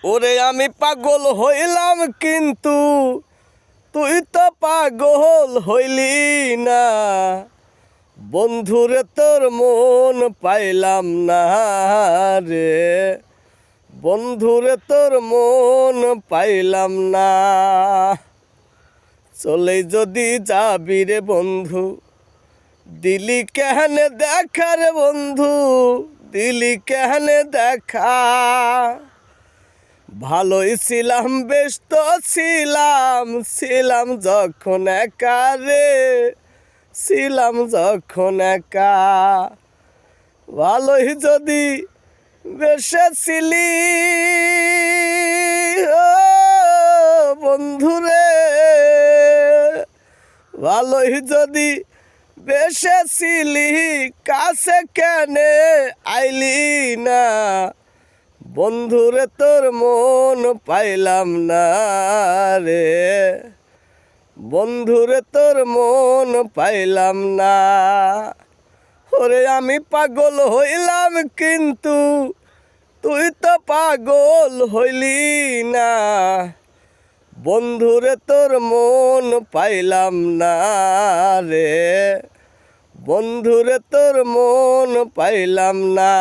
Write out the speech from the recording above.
ওরে আমি পাগল হইলাম কিন্তু তুই তো পাগল হইলি না। বন্ধুরে তোর মন পাইলাম না রে, বন্ধুরে তোর মন পাইলাম না। চলে যদি যাবি রে বন্ধু, দিলি কেহনে দেখা রে বন্ধু, দিলি কেহনে দেখা। ভালোই ছিলাম, বেশ তো ছিলাম, ছিলাম যখন একা রে, ছিলাম যখন একা। ভালোই যদি বেসেছিলি ও বন্ধুরে, ভালোই যদি বেসেছিলি, কাছে কেনে আইলি না। বন্ধুরে তোর মন পাইলাম না রে, বন্ধুরে তোর মন পাইলাম না। ওরে আমি পাগল হইলাম কিন্তু তুই তো পাগল হইলি না। বন্ধুরে তোর মন পাইলাম না রে, বন্ধুরে তোর মন পাইলাম না।